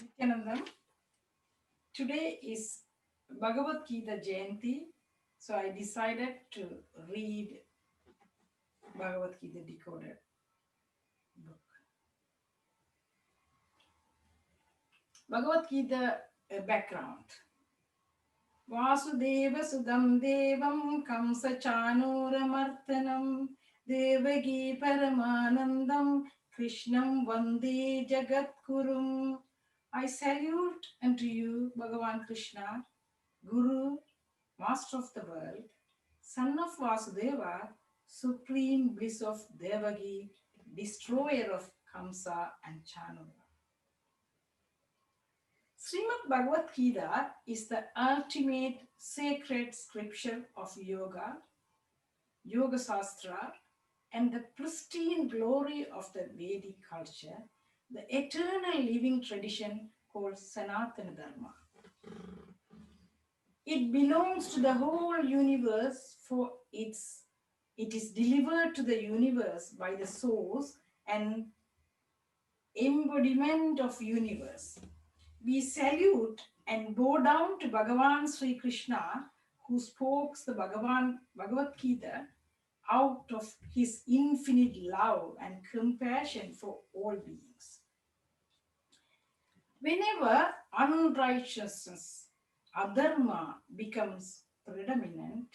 Nityanandam. Today is Bhagavad Gita Jayanti, so I decided to read Bhagavad Gita decoded book. Bhagavad Gita background. Vasudeva Sudam Devam Kamsa Chanuramartanam Devagi Paramanandam Krishnam Vande Jagatkurum. I salute unto you, Bhagavan Krishna, Guru, Master of the world, Son of Vasudeva, Supreme Bliss of Devagi, Destroyer of Kamsa and Chanura. Srimad Bhagavad Gita is the ultimate sacred scripture of yoga, Yoga Sastra, and the pristine glory of the Vedic culture, the eternal living tradition called Sanatana Dharma. It belongs to the whole universe, for it is delivered to the universe by the source and embodiment of universe. We salute and bow down to Bhagavan Sri Krishna, who spoke the Bhagavad Gita out of his infinite love and compassion for all beings. Whenever unrighteousness, adharma, becomes predominant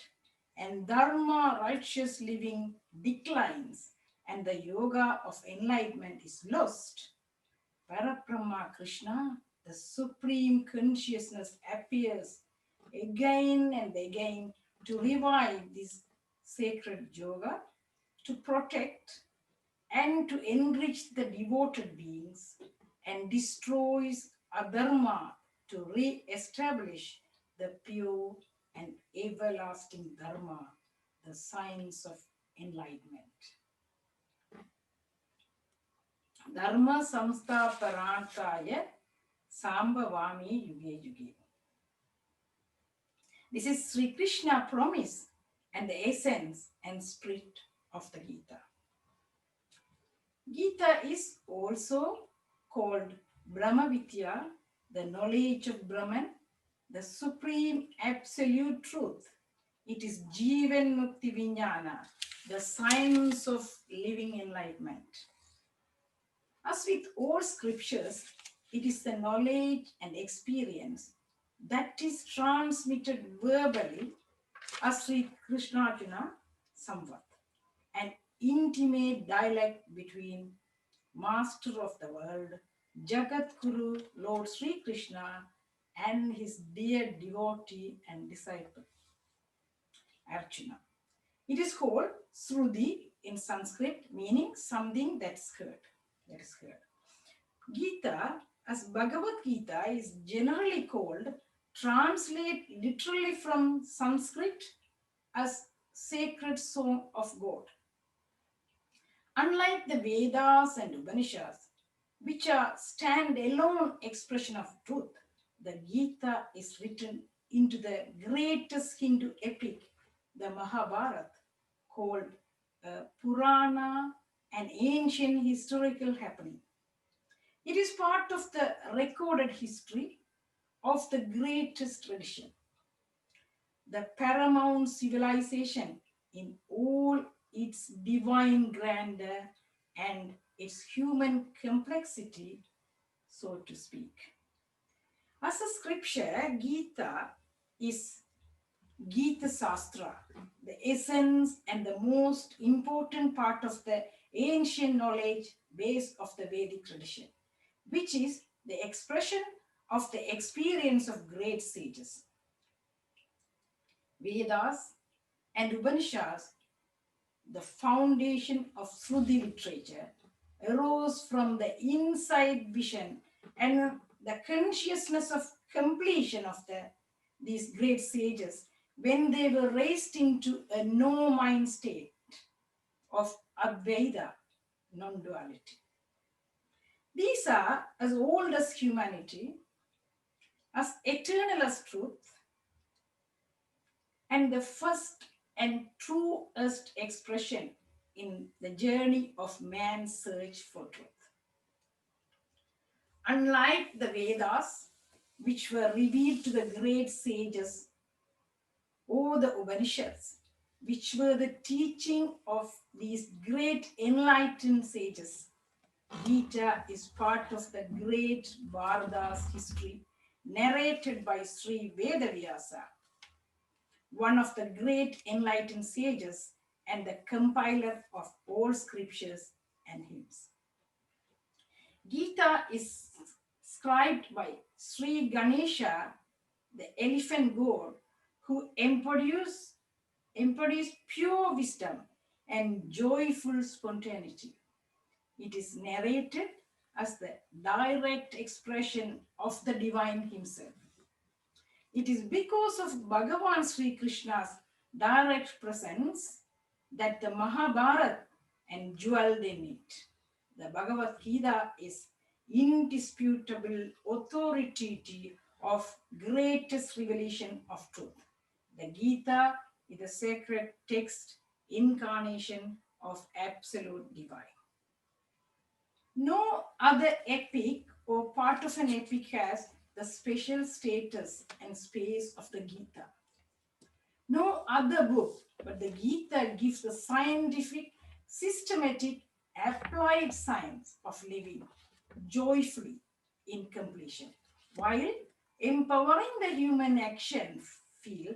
and dharma, righteous living, declines and the yoga of enlightenment is lost, Parabrahma Krishna, the supreme consciousness, appears again and again to revive this sacred yoga, to protect and to enrich the devoted beings, and destroys adharma to re-establish the pure and everlasting dharma, the science of enlightenment. Dharma samsthaparantaya sambhavami yuge yuge. This is Sri Krishna promise and the essence and spirit of the Gita. Gita is also called Brahma Vidya, the knowledge of Brahman, the supreme absolute truth. It is Jivan Mukti Vijnana, the science of living enlightenment. As with all scriptures, it is the knowledge and experience that is transmitted verbally as Sri Krishna Arjuna Samvat, an intimate dialogue between Master of the world, Jagat Guru, Lord Sri Krishna, and his dear devotee and disciple, Arjuna. It is called Sruti in Sanskrit, meaning something that's heard. That is heard. Gita, as Bhagavad Gita, is generally called, translate literally from Sanskrit as sacred song of God. Unlike the Vedas and Upanishads, which are stand-alone expression of truth, the Gita is written into the greatest Hindu epic, the Mahabharata, called Purana, an ancient historical happening. It is part of the recorded history of the greatest tradition, the paramount civilization in all its divine grandeur and its human complexity, so to speak. As a scripture, Gita is Gita Sastra, the essence and the most important part of the ancient knowledge base of the Vedic tradition, which is the expression of the experience of great sages. Vedas and Upanishads, the foundation of Shruti literature, arose from the inside vision and the consciousness of completion of these great sages when they were raised into a no-mind state of Advaita, non-duality. These are as old as humanity, as eternal as truth, and the first and truest expression in the journey of man's search for truth. Unlike the Vedas, which were revealed to the great sages, or the Upanishads, which were the teaching of these great enlightened sages, Gita is part of the great Bharata's history narrated by Sri Vedavyasa, one of the great enlightened sages and the compiler of all scriptures and hymns. Gita is scribed by Sri Ganesha, the elephant god, who embodies pure wisdom and joyful spontaneity. It is narrated as the direct expression of the divine himself. It is because of Bhagavan Sri Krishna's direct presence that the Mahabharata jeweled in it. The Bhagavad Gita is indisputable authority of greatest revelation of truth. The Gita is a sacred text, incarnation of absolute divine. No other epic or part of an epic has the special status and space of the Gita. No other book but the Gita gives the scientific, systematic, applied science of living joyfully in completion, while empowering the human action field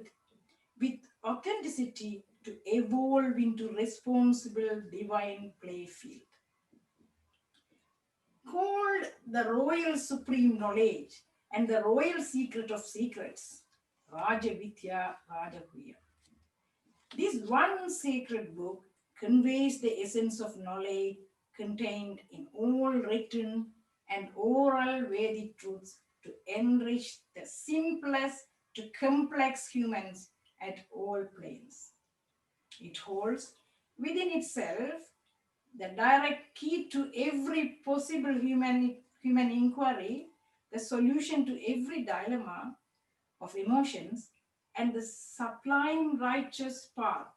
with authenticity to evolve into responsible divine play field. Called the royal supreme knowledge and the royal secret of secrets, Raja Vidya Rajaguhya. This one sacred book conveys the essence of knowledge contained in all written and oral Vedic truths to enrich the simplest to complex humans at all planes. It holds within itself the direct key to every possible human inquiry, the solution to every dilemma of emotions, and the sublime righteous path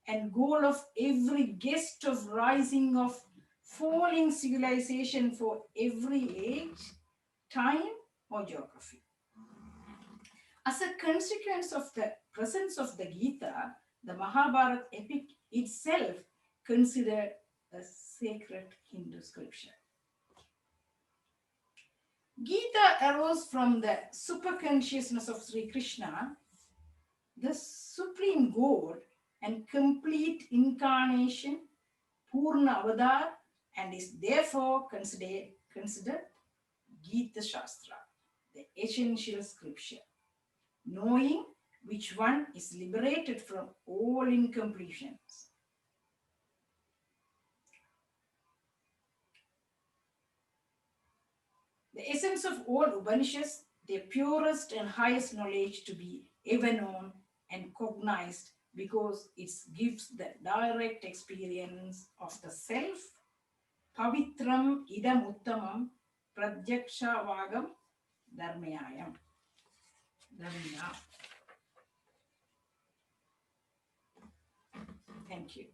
and goal of every guest of rising of falling civilization for every age, time, or geography. As a consequence of the presence of the Gita, the Mahabharata epic itself considered a sacred Hindu scripture. Gita arose from the superconsciousness of Sri Krishna, the supreme God and complete incarnation, Purna Avadar, and is therefore considered Gita Shastra, the essential scripture, knowing which one is liberated from all incompletions. The essence of all Upanishads, their purest and highest knowledge to be ever known and cognized because it gives the direct experience of the self. Pavitram idam uttamam pradyakshavagam dharmayam. Thank you.